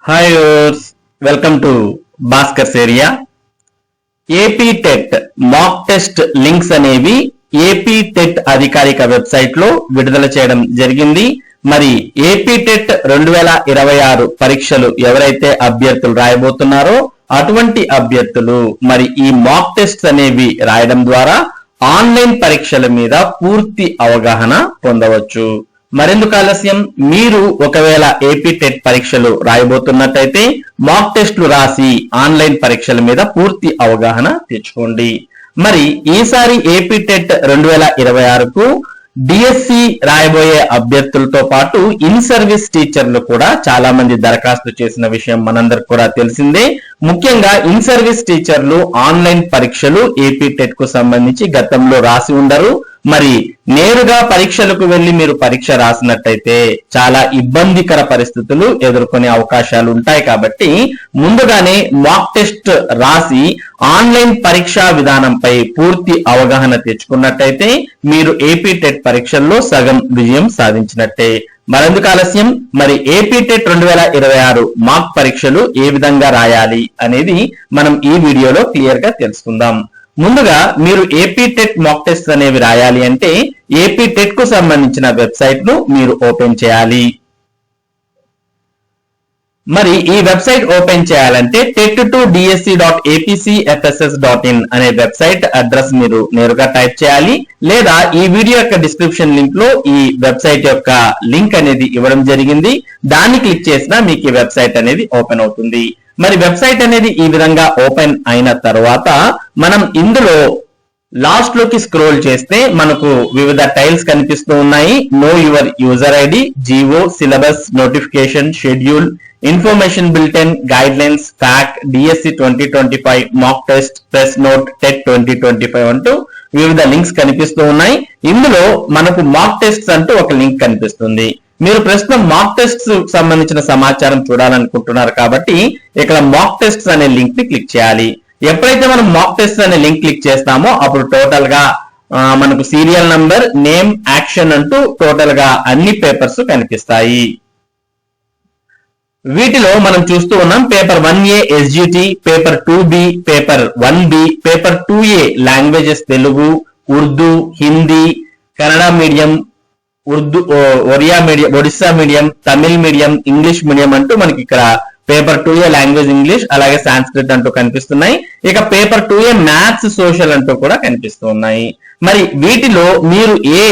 Hi welcome to Bhaskar's area. AP TET mock test links అనేవి AP TET అధికారిక website లో విడుదల చేయడం జరిగింది. మరి ఏపీ టెట్ 2026 పరీక్షలు ఎవరైతే అభ్యర్థులు రాయబోతున్నారో అటువంటి అభ్యర్థులు మరి ఈ మాక్ టెస్ట్ అనేవి రాయడం ద్వారా ఆన్లైన్ పరీక్షల మీద పూర్తి అవగాహన పొందవచ్చు. మరెందుకు ఆలస్యం, మీరు ఒకవేళ ఏపీ టెట్ పరీక్షలు రాయబోతున్నట్టయితే మాక్ టెస్ట్లు రాసి ఆన్లైన్ పరీక్షల మీద పూర్తి అవగాహన తెచ్చుకోండి. మరి ఈసారి ఏపీ టెట్ 2026కు డిఎస్సి రాయబోయే అభ్యర్థులతో పాటు ఇన్ సర్వీస్ టీచర్లు కూడా చాలా మంది దరఖాస్తు చేసిన విషయం మనందరికి కూడా తెలిసిందే. ముఖ్యంగా ఇన్ సర్వీస్ టీచర్లు ఆన్లైన్ పరీక్షలు ఏపీ టెట్ కు సంబంధించి గతంలో రాసి ఉండరు. మరి నేరుగా పరీక్షలకు వెళ్లి మీరు పరీక్ష రాసినట్టయితే చాలా ఇబ్బందికర పరిస్థితులు ఎదుర్కొనే అవకాశాలు ఉంటాయి. కాబట్టి ముందుగానే మాక్ టెస్ట్ రాసి ఆన్లైన్ పరీక్షా విధానంపై పూర్తి అవగాహన తెచ్చుకున్నట్టయితే మీరు ఏపీ టెట్ పరీక్షల్లో సగం విజయం సాధించినట్టే. మరెందుకు ఆలస్యం, మరి ఏపీ టెట్ 2026 మాక్ పరీక్షలు ఏ విధంగా రాయాలి అనేది మనం ఈ వీడియోలో క్లియర్ గా తెలుసుకుందాం. ముందుగా మీరు ఏపీ టెట్ మాక్ టెస్ట్ అనేవి రాయాలి అంటే ఏపీ టెట్ కు సంబంధించిన వెబ్సైట్ ను మీరు ఓపెన్ చేయాలి. మరి ఈ వెబ్సైట్ ఓపెన్ చేయాలంటే tet2dsc.apcfss.in అనే వెబ్సైట్ అడ్రస్ మీరు నేరుగా టైప్ చేయాలి. లేదా ఈ వీడియో యొక్క డిస్క్రిప్షన్ లింక్ లో ఈ వెబ్సైట్ యొక్క లింక్ అనేది ఇవ్వడం జరిగింది. దాన్ని క్లిక్ చేసినా మీకు ఈ వెబ్సైట్ అనేది ఓపెన్ అవుతుంది. మరి వెబ్సైట్ అనేది ఈ విధంగా ఓపెన్ అయిన తర్వాత మనం ఇందులో లాస్ట్ లోకి స్క్రోల్ చేస్తే మనకు వివిధ టైల్స్ కనిపిస్తూ ఉన్నాయి. Know your user ID, GO, syllabus, notification, schedule, information bulletin, guidelines, fact, DSC 2025, mock test, press note, TET 2025 అంటూ వివిధ లింక్స్ కనిపిస్తూ ఉన్నాయి. ఇందులో మనకు మాక్ టెస్ట్ అంటూ ఒక లింక్ కనిపిస్తుంది. మీరు ప్రస్తుతం మాక్ టెస్ట్ సంబంధించిన సమాచారం చూడాలనుకుంటున్నారు కాబట్టి ఇక్కడ మాక్ టెస్ట్ అనే లింక్ ని క్లిక్ చేయాలి. ఎప్పుడైతే మనం మాక్ టెస్ట్ అనే లింక్ క్లిక్ చేస్తామో అప్పుడు టోటల్ గా మనకు సీరియల్ నంబర్, నేమ్, యాక్షన్ అంటూ టోటల్ గా అన్ని పేపర్స్ కనిపిస్తాయి. వీటిలో మనం చూస్తూ ఉన్నాం paper 1A SGT, paper 2B, paper 1B, paper 2A languages Telugu, Urdu, Hindi, Kannada medium, Odisha medium, Tamil medium, English medium అంటూ మనకి ఇక్కడ పేపర్ 2A లాంగ్వేజ్ ఇంగ్లీష్, అలాగే సాంస్క్రిట్ అంటూ కనిపిస్తున్నాయి. ఇక పేపర్ 2A మ్యాథ్స్, సోషల్ అంటూ కూడా కనిపిస్తూ ఉన్నాయి. మరి వీటిలో మీరు ఏ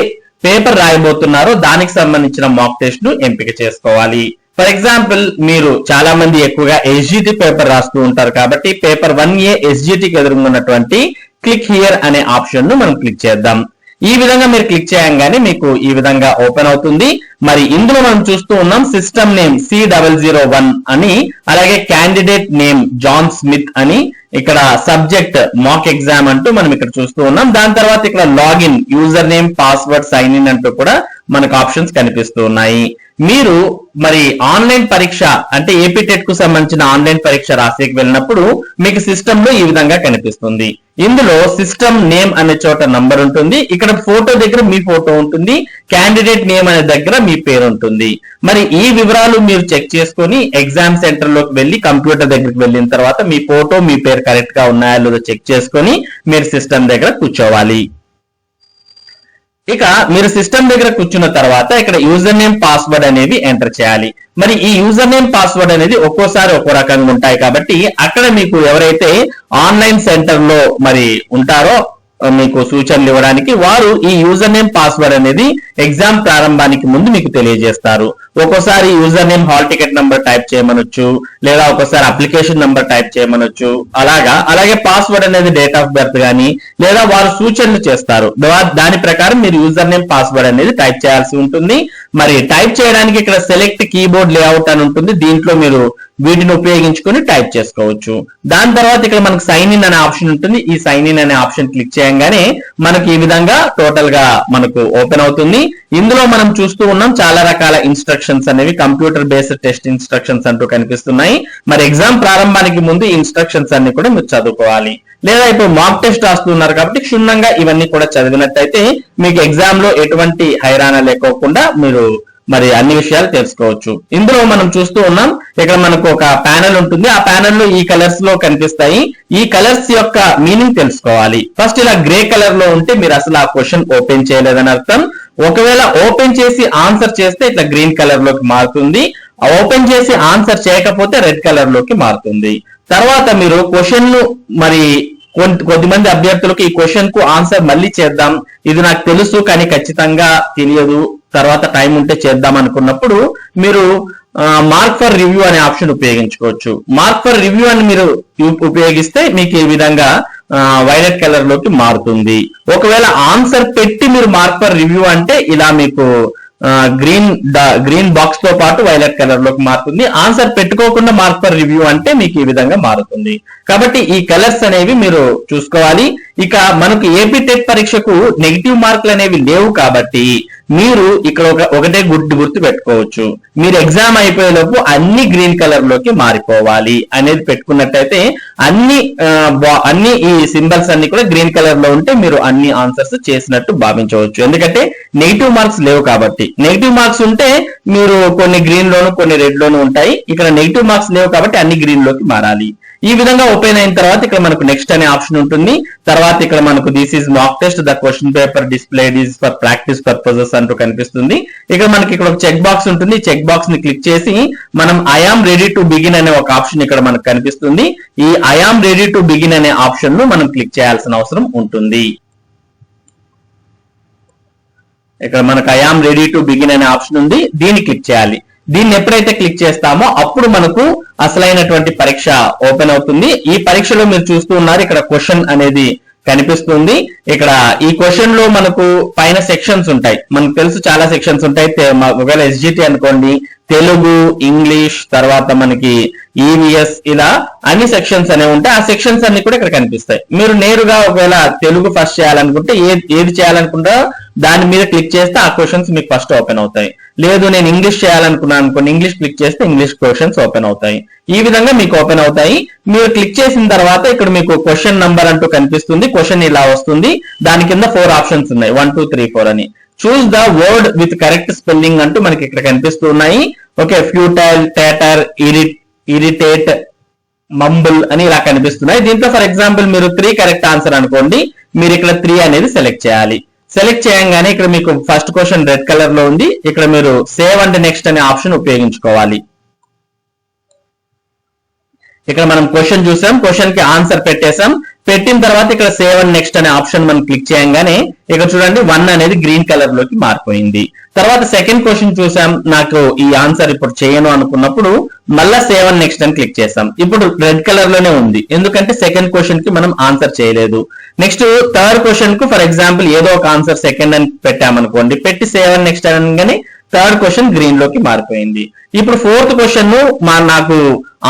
పేపర్ రాయబోతున్నారో దానికి సంబంధించిన మాక్ టెస్ట్ ను ఎంపిక చేసుకోవాలి. ఫర్ ఎగ్జాంపుల్ మీరు చాలా మంది ఎక్కువగా SGT పేపర్ రాస్తూ ఉంటారు కాబట్టి పేపర్ 1A SGTకి ఎదురున్నటువంటి క్లిక్ హియర్ అనే ఆప్షన్ ను మనం క్లిక్ చేద్దాం. ఈ విధంగా మీరు క్లిక్ చేయగానే మీకు ఈ విధంగా ఓపెన్ అవుతుంది. మరి ఇందులో మనం చూస్తూ ఉన్నాం సిస్టమ్ నేమ్ C001 అని, అలాగే క్యాండిడేట్ నేమ్ జాన్ స్మిత్ అని, ఇక్కడ సబ్జెక్ట్ మాక్ ఎగ్జామ్ అంటూ మనం ఇక్కడ చూస్తూ ఉన్నాం. దాని తర్వాత ఇక్కడ login, user name, password, sign in అంటూ కూడా మనకు ఆప్షన్స్ కనిపిస్తూ ఉన్నాయి. మీరు మరి ఆన్లైన్ పరీక్ష అంటే ఏపీ టెట్ కు సంబంధించిన ఆన్లైన్ పరీక్ష రాసేకి వెళ్ళినప్పుడు మీకు సిస్టమ్ లో ఈ విధంగా కనిపిస్తుంది. ఇందులో సిస్టమ్ నేమ్ అనే చోట నంబర్ ఉంటుంది, ఇక్కడ ఫోటో దగ్గర మీ ఫోటో ఉంటుంది, క్యాండిడేట్ నేమ్ అనే దగ్గర మీ పేరు ఉంటుంది. మరి ఈ వివరాలు మీరు చెక్ చేసుకొని ఎగ్జామ్ సెంటర్ లోకి వెళ్ళి కంప్యూటర్ దగ్గరికి వెళ్ళిన తర్వాత మీ ఫోటో, మీ పేరు కరెక్ట్ గా ఉన్నాయా లేదో చెక్ చేసుకొని మీరు సిస్టమ్ దగ్గర కూర్చోవాలి. ఇక మీరు సిస్టమ్ దగ్గర కూర్చున్న తర్వాత ఇక్కడ యూజర్ నేమ్, పాస్వర్డ్ అనేవి ఎంటర్ చేయాలి. మరి ఈ యూజర్ నేమ్, పాస్వర్డ్ అనేది ఒక్కోసారి ఒక్కో రకంగా ఉంటాయి కాబట్టి అక్కడ మీకు ఎవరైతే ఆన్లైన్ సెంటర్ లో మరి ఉంటారో మీకు సూచనలు ఇవ్వడానికి వారు ఈ యూజర్ నేమ్, పాస్వర్డ్ అనేది ఎగ్జామ్ ప్రారంభానికి ముందు మీకు తెలియజేస్తారు. ఒక్కోసారి user name hall ticket number type చేయమనొచ్చు, లేదా ఒక్కోసారి అప్లికేషన్ నంబర్ టైప్ చేయమనొచ్చు. అలాగే పాస్వర్డ్ అనేది డేట్ ఆఫ్ బర్త్ గానీ లేదా వారు సూచనలు చేస్తారు. దాని ప్రకారం మీరు యూజర్ నేమ్, పాస్వర్డ్ అనేది టైప్ చేయాల్సి ఉంటుంది. మరి టైప్ చేయడానికి ఇక్కడ సెలెక్ట్ కీబోర్డ్ లేఅవుట్ అని ఉంటుంది, దీంట్లో మీరు వీటిని ఉపయోగించుకొని టైప్ చేసుకోవచ్చు. దాని తర్వాత ఇక్కడ మనకు సైన్ ఇన్ అనే ఆప్షన్ ఉంటుంది. ఈ సైన్ ఇన్ అనే ఆప్షన్ క్లిక్ చేయగానే మనకి ఈ విధంగా టోటల్ గా మనకు ఓపెన్ అవుతుంది. ఇందులో మనం చూస్తూ ఉన్నాం చాలా రకాల ఇన్స్ట్రక్షన్స్ అనేవి కంప్యూటర్ బేస్డ్ టెస్ట్ ఇన్స్ట్రక్షన్స్ అంటూ కనిపిస్తున్నాయి. మరి ఎగ్జామ్ ప్రారంభానికి ముందు ఇన్స్ట్రక్షన్స్ అన్ని కూడా మీరు చదువుకోవాలి. లేదా ఇప్పుడు మాక్ టెస్ట్ రాస్తున్నారు కాబట్టి క్షుణ్ణంగా ఇవన్నీ కూడా చదివినట్టయితే మీకు ఎగ్జామ్ లో ఎటువంటి హైరాణ లేకోకుండా మీరు మరి అన్ని విషయాలు తెలుసుకోవచ్చు. ఇందులో మనం చూస్తూ ఉన్నాం, ఇక్కడ మనకు ఒక ప్యానెల్ ఉంటుంది. ఆ ప్యానెల్ లో ఈ కలర్స్ లో కనిపిస్తాయి. ఈ కలర్స్ యొక్క మీనింగ్ తెలుసుకోవాలి. ఫస్ట్ ఇలా గ్రే కలర్ లో ఉంటే మీరు అసలు ఆ క్వశ్చన్ ఓపెన్ చేయలేదని అర్థం. ఒకవేళ ఓపెన్ చేసి ఆన్సర్ చేస్తే ఇట్లా గ్రీన్ కలర్ లోకి మారుతుంది. ఓపెన్ చేసి ఆన్సర్ చేయకపోతే రెడ్ కలర్ లోకి మారుతుంది. తర్వాత మీరు క్వశ్చన్ ను మరి కొద్దిమంది అభ్యర్థులకు ఈ క్వశ్చన్ కు ఆన్సర్ మళ్ళీ చేద్దాం, ఇది నాకు తెలుసు కానీ ఖచ్చితంగా తెలియదు, తర్వాత టైం ఉంటే చేద్దాం అనుకున్నప్పుడు మీరు మార్క్ ఫర్ రివ్యూ అనే ఆప్షన్ ఉపయోగించుకోవచ్చు. మార్క్ ఫర్ రివ్యూ అని మీరు ఉపయోగిస్తే మీకు ఈ విధంగా వైలెట్ కలర్ లోకి మారుతుంది. ఒకవేళ ఆన్సర్ పెట్టి మీరు మార్క్ ఫర్ రివ్యూ అంటే ఇలా మీకు గ్రీన్ బాక్స్ తో పాటు వైలెట్ కలర్ లోకి మారుతుంది. ఆన్సర్ పెట్టుకోకుండా మార్క్ ఫర్ రివ్యూ అంటే మీకు ఈ విధంగా మారుతుంది. కాబట్టి ఈ కలర్స్ అనేవి మీరు చూసుకోవాలి. ఇక మనకు ఏపీ టెట్ పరీక్షకు నెగిటివ్ మార్కులు అనేవి లేవు కాబట్టి మీరు ఇక్కడ ఒకటే గుర్తు పెట్టుకోవచ్చు. మీరు ఎగ్జామ్ అయిపోయేలోపు అన్ని గ్రీన్ కలర్ లోకి మారిపోవాలి అనేది పెట్టుకున్నట్టయితే అన్ని ఈ సింబల్స్ అన్ని కూడా గ్రీన్ కలర్ లో ఉంటే మీరు అన్ని ఆన్సర్స్ చేసినట్టు భావించవచ్చు. ఎందుకంటే నెగిటివ్ మార్క్స్ లేవు కాబట్టి. నెగిటివ్ మార్క్స్ ఉంటే మీరు కొన్ని గ్రీన్ లోను కొన్ని రెడ్ లోను ఉంటాయి. ఇక్కడ నెగిటివ్ మార్క్స్ లేవు కాబట్టి అన్ని గ్రీన్ లోకి మారాలి. ఈ విధంగా ఓపెన్ అయిన తర్వాత ఇక్కడ మనకు నెక్స్ట్ అనే ఆప్షన్ ఉంటుంది. తర్వాత ఇక్కడ మనకు this is mock test, the question paper displayed is for practice purposes అంటూ కనిపిస్తుంది. ఇక్కడ మనకి ఇక్కడ ఒక చెక్ బాక్స్ ఉంటుంది. చెక్ బాక్స్ ని క్లిక్ చేసి మనం I am ready to begin అనే ఒక ఆప్షన్ ఇక్కడ మనకు కనిపిస్తుంది. ఈ I am ready to begin అనే ఆప్షన్ ను మనం క్లిక్ చేయాల్సిన అవసరం ఉంటుంది. ఇక్కడ మనకు I am ready to begin అనే ఆప్షన్ ఉంది, దీన్ని క్లిక్ చేయాలి. దీన్ని ఎప్పుడైతే క్లిక్ చేస్తామో అప్పుడు మనకు అసలైనటువంటి పరీక్ష ఓపెన్ అవుతుంది. ఈ పరీక్షలో మీరు చూస్తూ ఉన్నారు, ఇక్కడ క్వశ్చన్ అనేది కనిపిస్తుంది. ఇక్కడ ఈ క్వశ్చన్ లో మనకు పైన సెక్షన్స్ ఉంటాయి. మనకు తెలుసు చాలా సెక్షన్స్ ఉంటాయి. ఒకవేళ ఎస్జిటి అనుకోండి, తెలుగు, ఇంగ్లీష్, తర్వాత మనకి ఈవీఎస్, ఇలా అన్ని సెక్షన్స్ అనేవి ఉంటాయి. ఆ సెక్షన్స్ అన్ని కూడా ఇక్కడ కనిపిస్తాయి. మీరు నేరుగా ఒకవేళ తెలుగు ఫస్ట్ చేయాలనుకుంటే ఏది చేయాలనుకుంటా దాని మీద క్లిక్ చేస్తే ఆ క్వశ్చన్స్ మీకు ఫస్ట్ ఓపెన్ అవుతాయి. లేదు నేను ఇంగ్లీష్ చేయాలనుకున్నాను అనుకోండి, ఇంగ్లీష్ క్లిక్ చేస్తే ఇంగ్లీష్ క్వశ్చన్స్ ఓపెన్ అవుతాయి. ఈ విధంగా మీకు ఓపెన్ అవుతాయి. మీరు క్లిక్ చేసిన తర్వాత ఇక్కడ మీకు క్వశ్చన్ నంబర్ అంటూ కనిపిస్తుంది. క్వశ్చన్ ఇలా వస్తుంది. దాని కింద 4 ఆప్షన్స్ ఉన్నాయి, 1 2 3 4 అని. Choose the word with correct spelling అంటూ మనకి ఇక్కడ కనిపిస్తూ ఉన్నాయి. ఓకే, ఫ్యూటైల్, టేటర్, ఇరిటేట్, మంబుల్ అని ఇలా కనిపిస్తున్నాయి. దీంట్లో ఫర్ ఎగ్జాంపుల్ మీరు 3 కరెక్ట్ ఆన్సర్ అనుకోండి, మీరు ఇక్కడ 3 అనేది సెలెక్ట్ చేయాలి. సెలెక్ట్ చేయగానే ఇక్కడ మీకు ఫస్ట్ క్వశ్చన్ రెడ్ కలర్ లో ఉంది. ఇక్కడ మీరు సేవ్ అండ్ నెక్స్ట్ అనే ఆప్షన్ ఉపయోగించుకోవాలి. ఇక్కడ మనం క్వశ్చన్ చూసాం, క్వశ్చన్ కి ఆన్సర్ పెట్టేసాం. పెట్టిన తర్వాత ఇక్కడ సేవ్ అండ్ నెక్స్ట్ అనే ఆప్షన్ మనం క్లిక్ చేయగానే ఇక్కడ చూడండి 1 అనేది గ్రీన్ కలర్ లోకి మారిపోయింది. తర్వాత సెకండ్ క్వశ్చన్ చూసాం, నాకు ఈ ఆన్సర్ ఇప్పుడు చేయను అనుకున్నప్పుడు మళ్ళా సేవ్ అండ్ నెక్స్ట్ అని క్లిక్ చేసాం. ఇప్పుడు రెడ్ కలర్ లోనే ఉంది, ఎందుకంటే సెకండ్ క్వశ్చన్ కి మనం ఆన్సర్ చేయలేదు. నెక్స్ట్ థర్డ్ క్వశ్చన్ కు ఫర్ ఎగ్జాంపుల్ ఏదో ఒక ఆన్సర్ సెకండ్ అని పెట్టామనుకోండి, పెట్టి సేవ్ అండ్ నెక్స్ట్ అనగానే థర్డ్ క్వశ్చన్ గ్రీన్ లోకి మారిపోయింది. ఇప్పుడు ఫోర్త్ క్వశ్చన్ నాకు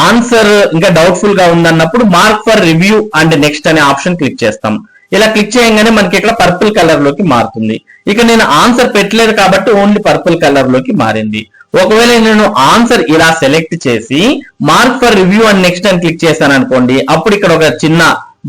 ఆన్సర్ ఇంకా డౌట్ఫుల్ గా ఉందన్నప్పుడు mark for review and next అనే ఆప్షన్ క్లిక్ చేస్తాం. ఇలా క్లిక్ చేయగానే మనకి ఇక్కడ పర్పుల్ కలర్ లోకి మారుతుంది. ఇక నేను ఆన్సర్ పెట్టలేదు కాబట్టి ఓన్లీ పర్పుల్ కలర్ లోకి మారింది. ఒకవేళ నేను ఆన్సర్ ఇలా సెలెక్ట్ చేసి mark for review and next అని క్లిక్ చేశాను అనుకోండి, అప్పుడు ఇక్కడ ఒక చిన్న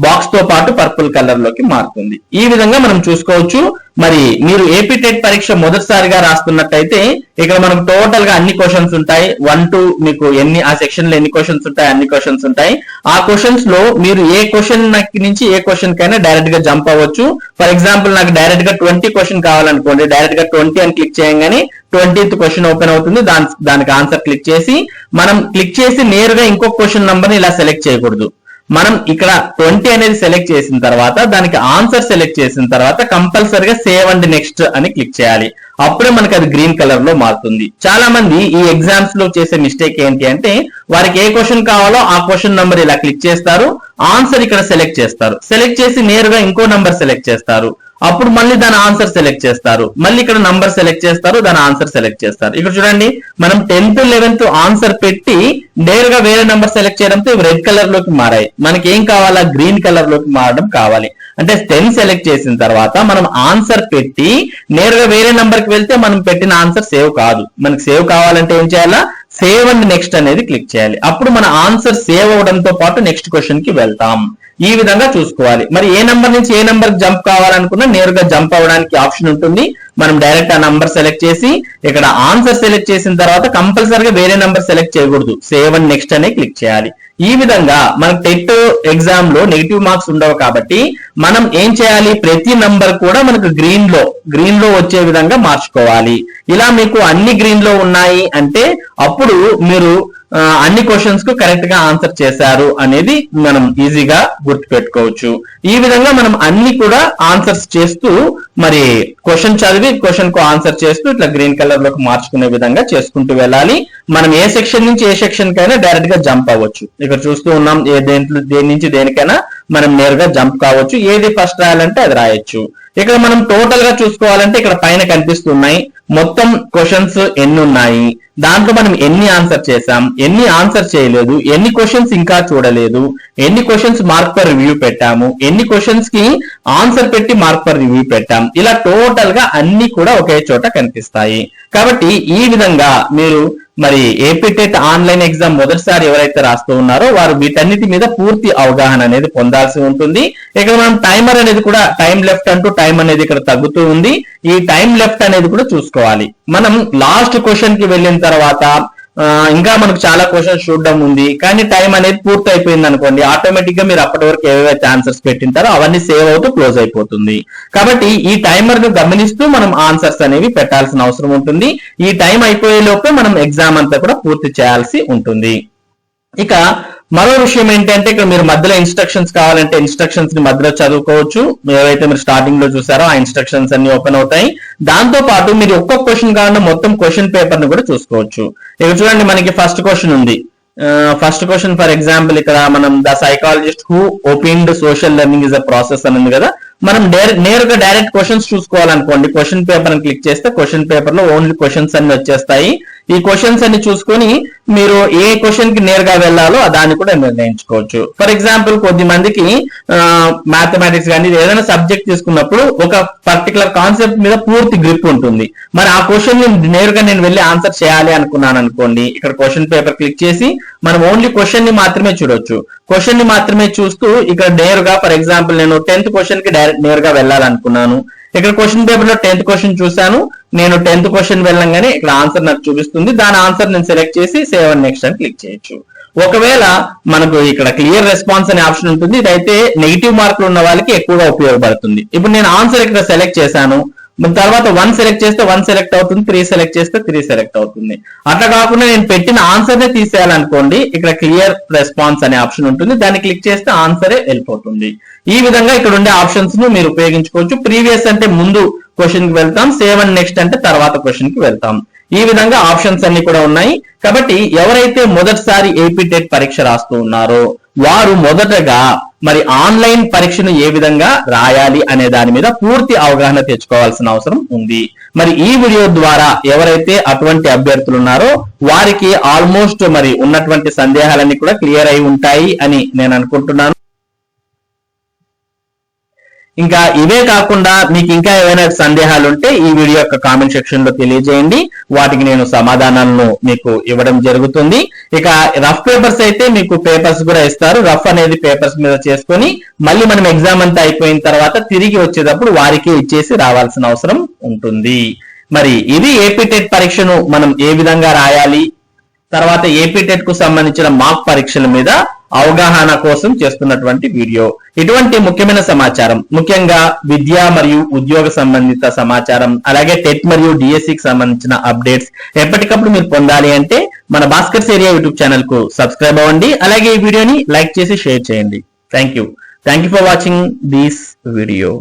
బాక్స్ తో పాటు పర్పుల్ కలర్ లోకి మారుతుంది. ఈ విధంగా మనం చూసుకోవచ్చు. మరి మీరు ఏపీ టెట్ పరీక్ష మొదటిసారిగా రాస్తున్నట్టయితే ఇక్కడ మనకు టోటల్ గా అన్ని క్వశ్చన్స్ ఉంటాయి. 1 to మీకు ఆ సెక్షన్ లో ఎన్ని క్వశ్చన్స్ ఉంటాయి అన్ని క్వశ్చన్స్ ఉంటాయి. ఆ క్వశ్చన్స్ లో మీరు ఏ క్వశ్చన్ నుంచి ఏ క్వశ్చన్ కైనా డైరెక్ట్ గా జంప్ అవ్వచ్చు. ఫర్ ఎగ్జాంపుల్ నాకు డైరెక్ట్ గా 20 క్వశ్చన్ కావాలనుకోండి, డైరెక్ట్ గా 20 అని క్లిక్ చేయగానే 20th క్వశ్చన్ ఓపెన్ అవుతుంది. దానికి ఆన్సర్ క్లిక్ చేసి మనం క్లిక్ చేసి నేరుగా ఇంకొక క్వశ్చన్ నంబర్ ని ఇలా సెలెక్ట్ చేయకూడదు. మనం ఇక్కడ 20 అనేది సెలెక్ట్ చేసిన తర్వాత దానికి ఆన్సర్ సెలెక్ట్ చేసిన తర్వాత కంపల్సరిగా సేవ్ అండ్ నెక్స్ట్ అని క్లిక్ చేయాలి. అప్పుడే మనకి అది గ్రీన్ కలర్ లో మారుతుంది. చాలా మంది ఈ ఎగ్జామ్స్ లో చేసే మిస్టేక్ ఏంటి అంటే వారికి ఏ క్వశ్చన్ కావాలో ఆ క్వశ్చన్ నంబర్ ఇలా క్లిక్ చేస్తారు, ఆన్సర్ ఇక్కడ సెలెక్ట్ చేస్తారు, సెలెక్ట్ చేసి నేరుగా ఇంకో నంబర్ సెలెక్ట్ చేస్తారు, అప్పుడు మళ్ళీ దాని ఆన్సర్ సెలెక్ట్ చేస్తారు, మళ్ళీ ఇక్కడ నంబర్ సెలెక్ట్ చేస్తారు, దాని ఆన్సర్ సెలెక్ట్ చేస్తారు. ఇక్కడ చూడండి మనం 10th 11th ఆన్సర్ పెట్టి నేరుగా వేరే నంబర్ సెలెక్ట్ చేయడంతో రెడ్ కలర్ లోకి మారాయి. మనకి ఏం కావాలా, గ్రీన్ కలర్ లోకి మారడం కావాలి. అంటే 10 సెలెక్ట్ చేసిన తర్వాత మనం ఆన్సర్ పెట్టి నేరుగా వేరే నంబర్ కి వెళ్తే మనం పెట్టిన ఆన్సర్ సేవ్ కాదు. మనకి సేవ్ కావాలంటే ఏం చేయాలా, సేవ్ అండ్ నెక్స్ట్ అనేది క్లిక్ చేయాలి. అప్పుడు మన ఆన్సర్ సేవ్ అవడంతో పాటు నెక్స్ట్ క్వశ్చన్ కి వెళ్తాం. ఈ విధంగా చూసుకోవాలి. మరి ఏ నంబర్ నుంచి ఏ నంబర్ జంప్ కావాలనుకున్నా నేరుగా జంప్ అవ్వడానికి ఆప్షన్ ఉంటుంది. మనం డైరెక్ట్ ఆ నంబర్ సెలెక్ట్ చేసి ఇక్కడ ఆన్సర్ సెలెక్ట్ చేసిన తర్వాత కంపల్సరీగా వేరే నంబర్ సెలెక్ట్ చేయకూడదు, సేవ్ అండ్ నెక్స్ట్ అనే క్లిక్ చేయాలి. ఈ విధంగా మనకు టెట్ ఎగ్జామ్ లో నెగిటివ్ మార్క్స్ ఉండవు కాబట్టి మనం ఏం చేయాలి, ప్రతి నంబర్ కూడా మనకు గ్రీన్ లో వచ్చే విధంగా మార్చుకోవాలి. ఇలా మీకు అన్ని గ్రీన్ లో ఉన్నాయి అంటే అప్పుడు మీరు అన్ని క్వశ్చన్స్ కు కరెక్ట్ గా ఆన్సర్ చేశారు అనేది మనం ఈజీగా గుర్తుపెట్టుకోవచ్చు. ఈ విధంగా మనం అన్ని కూడా ఆన్సర్స్ చేస్తూ మరి క్వశ్చన్ చదివి క్వశ్చన్ కు ఆన్సర్ చేస్తూ ఇట్లా గ్రీన్ కలర్ లోకి మార్చుకునే విధంగా చేసుకుంటూ వెళ్ళాలి. మనం ఏ సెక్షన్ నుంచి ఏ సెక్షన్ కైనా డైరెక్ట్ గా జంప్ అవ్వచ్చు. ఇక్కడ చూస్తూ ఉన్నాం దేని నుంచి దేనికైనా మనం నేరుగా జంప్ కావచ్చు. ఏది ఫస్ట్ రాయాలంటే అది రాయొచ్చు. ఇక్కడ మనం టోటల్ గా చూసుకోవాలంటే ఇక్కడ పైన కనిపిస్తున్నాయి మొత్తం క్వశ్చన్స్ ఎన్ని ఉన్నాయి, దాంట్లో మనం ఎన్ని ఆన్సర్ చేసాం, ఎన్ని ఆన్సర్ చేయలేదు, ఎన్ని క్వశ్చన్స్ ఇంకా చూడలేదు, ఎన్ని క్వశ్చన్స్ మార్క్ పర్ రివ్యూ పెట్టాము, ఎన్ని క్వశ్చన్స్ కి ఆన్సర్ పెట్టి మార్క్ పర్ రివ్యూ పెట్టాం. ఇలా టోటల్ గా అన్ని కూడా ఒకే చోట కనిపిస్తాయి. కాబట్టి ఈ విధంగా మీరు మరి ఏపీ టెట్ ఆన్లైన్ ఎగ్జామ్ మొదటిసారి ఎవరైతే రాస్తూ ఉన్నారో వారు వీటన్నిటి మీద పూర్తి అవగాహన అనేది పొందాల్సి ఉంటుంది. ఇక్కడ మనం టైమర్ అనేది కూడా టైం లెఫ్ట్ అంటూ టైం అనేది ఇక్కడ తగ్గుతూ ఉంది. ఈ టైం లెఫ్ట్ అనేది కూడా చూసుకోవాలి. మనం లాస్ట్ క్వశ్చన్ కి వెళ్ళిన తర్వాత ఇంకా మనకు చాలా క్వశ్చన్స్ చూడడం ఉంది కానీ టైం అనేది పూర్తి అయిపోయింది అనుకోండి, ఆటోమేటిక్ గా మీరు అప్పటి వరకు ఏవైతే ఆన్సర్స్ పెట్టింటారో అవన్నీ సేవ్ అవుతూ క్లోజ్ అయిపోతుంది. కాబట్టి ఈ టైమర్ ను గమనిస్తూ మనం ఆన్సర్స్ అనేవి పెట్టాల్సిన అవసరం ఉంటుంది. ఈ టైం అయిపోయే లోపే మనం ఎగ్జామ్ అంతా కూడా పూర్తి చేయాల్సి ఉంటుంది. ఇక మరో విషయం ఏంటంటే ఇక్కడ మీరు మధ్యలో ఇన్స్ట్రక్షన్స్ కావాలంటే ఇన్స్ట్రక్షన్స్ ని మధ్యలో చదువుకోవచ్చు. ఏవైతే మీరు స్టార్టింగ్ లో చూసారో ఆ ఇన్స్ట్రక్షన్స్ అన్ని ఓపెన్ అవుతాయి. దాంతో పాటు మీరు ఒక్కొక్క క్వశ్చన్ కావాలన్నా మొత్తం క్వశ్చన్ పేపర్ ని కూడా చూసుకోవచ్చు. ఇక్కడ చూడండి మనకి ఫస్ట్ క్వశ్చన్ ఉంది. ఫస్ట్ క్వశ్చన్ ఫర్ ఎగ్జాంపుల్ ఇక్కడ మనం the psychologist who opened social learning is a process అని ఉంది కదా, మనం నేరుగా డైరెక్ట్ క్వశ్చన్స్ చూసుకోవాలనుకోండి, క్వశ్చన్ పేపర్ అని క్లిక్ చేస్తే క్వశ్చన్ పేపర్ లో ఓన్లీ క్వశ్చన్స్ అన్ని వచ్చేస్తాయి. ఈ క్వశ్చన్స్ అన్ని చూసుకొని మీరు ఏ క్వశ్చన్ కి నేరుగా వెళ్ళాలో దాన్ని కూడా నిర్ణయించుకోవచ్చు. ఫర్ ఎగ్జాంపుల్ కొద్ది మందికి మ్యాథమెటిక్స్ కానీ ఏదైనా సబ్జెక్ట్ తీసుకున్నప్పుడు ఒక పర్టికులర్ కాన్సెప్ట్ మీద పూర్తి గ్రిప్ ఉంటుంది. మరి ఆ క్వశ్చన్ ని నేరుగా నేను వెళ్ళి ఆన్సర్ చేయాలి అనుకున్నాను అనుకోండి, ఇక్కడ క్వశ్చన్ పేపర్ క్లిక్ చేసి మనం ఓన్లీ క్వశ్చన్ ని మాత్రమే చూడొచ్చు. క్వశ్చన్ ని మాత్రమే చూస్తూ ఇక్కడ నేరుగా ఫర్ ఎగ్జాంపుల్ నేను 10th క్వశ్చన్ కి డైరెక్ట్ నేరుగా వెళ్ళాలనుకున్నాను. ఇక్కడ క్వశ్చన్ పేపర్ లో 10th క్వశ్చన్ చూశాను, నేను 10th క్వశ్చన్ వెళ్ళంగానే ఇక్కడ ఆన్సర్ నాకు చూపిస్తుంది. దాని ఆన్సర్ నేను సెలెక్ట్ చేసి సేవ్ అండ్ నెక్స్ట్ అని క్లిక్ చేయొచ్చు. ఒకవేళ మనకు ఇక్కడ క్లియర్ రెస్పాన్స్ అనే ఆప్షన్ ఉంటుంది. ఇదైతే నెగిటివ్ మార్కులు ఉన్న వాళ్ళకి ఎక్కువగా ఉపయోగపడుతుంది. ఇప్పుడు నేను ఆన్సర్ ఇక్కడ సెలెక్ట్ చేశాను, తర్వాత 1 సెలెక్ట్ చేస్తే 1 సెలెక్ట్ అవుతుంది, 3 సెలెక్ట్ చేస్తే 3 సెలెక్ట్ అవుతుంది. అట్లా కాకుండా నేను పెట్టిన ఆన్సర్ నే తీసేయాలనుకోండి, ఇక్కడ క్లియర్ రెస్పాన్స్ అనే ఆప్షన్ ఉంటుంది. దాన్ని క్లిక్ చేస్తే ఆన్సరే వెళ్ళిపోతుంది. ఈ విధంగా ఇక్కడ ఉండే ఆప్షన్స్ ను మీరు ఉపయోగించుకోవచ్చు. ప్రీవియస్ అంటే ముందు క్వశ్చన్ కి వెళ్తాం, సేవ్ అండ్ నెక్స్ట్ అంటే తర్వాత క్వశ్చన్ కి వెళ్తాం. ఈ విధంగా ఆప్షన్స్ అన్ని కూడా ఉన్నాయి. కాబట్టి ఎవరైతే మొదటిసారి ఏపీ టెట్ పరీక్ష రాస్తూ ఉన్నారో వారు మొదటగా మరి ఆన్లైన్ పరీక్షను ఏ విధంగా రాయాలి అనే దాని మీద పూర్తి అవగాహన తెచ్చుకోవాల్సిన అవసరం ఉంది. మరి ఈ వీడియో ద్వారా ఎవరైతే అటువంటి అభ్యర్థులు ఉన్నారో వారికి ఆల్మోస్ట్ మరి ఉన్నటువంటి సందేహాలన్నీ కూడా క్లియర్ అయి ఉంటాయి అని నేను అనుకుంటున్నాను. ఇంకా ఇవే కాకుండా మీకు ఇంకా ఏమైనా సందేహాలు ఉంటే ఈ వీడియో యొక్క కామెంట్ సెక్షన్ లో తెలియజేయండి, వాటికి నేను సమాధానాలను మీకు ఇవ్వడం జరుగుతుంది. ఇక రఫ్ పేపర్స్ అయితే మీకు పేపర్స్ కూడా ఇస్తారు. రఫ్ అనేది పేపర్స్ మీద చేసుకొని మళ్ళీ మనం ఎగ్జామ్ అంతా అయిపోయిన తర్వాత తిరిగి వచ్చేటప్పుడు వారికి ఇచ్చేసి రావాల్సిన అవసరం ఉంటుంది. మరి ఇది ఏపీ టెట్ పరీక్షను మనం ఏ విధంగా రాయాలి, తర్వాత ఏపీ టెట్ కు సంబంధించిన మాక్ పరీక్షల మీద అవగాహన కోసం చేస్తున్నటువంటి వీడియో. ఇటువంటి ముఖ్యమైన సమాచారం, ముఖ్యంగా విద్య మరియు ఉద్యోగ సంబంధిత సమాచారం, అలాగే టెట్ మరియు డిఎస్సికి సంబంధించిన అప్డేట్స్ ఎప్పటికప్పుడు మీరు పొందాలి అంటే మన భాస్కర్స్ ఏరియా యూట్యూబ్ ఛానల్ కు సబ్స్క్రైబ్ అవ్వండి. అలాగే ఈ వీడియోని లైక్ చేసి షేర్ చేయండి. Thank you for watching this video.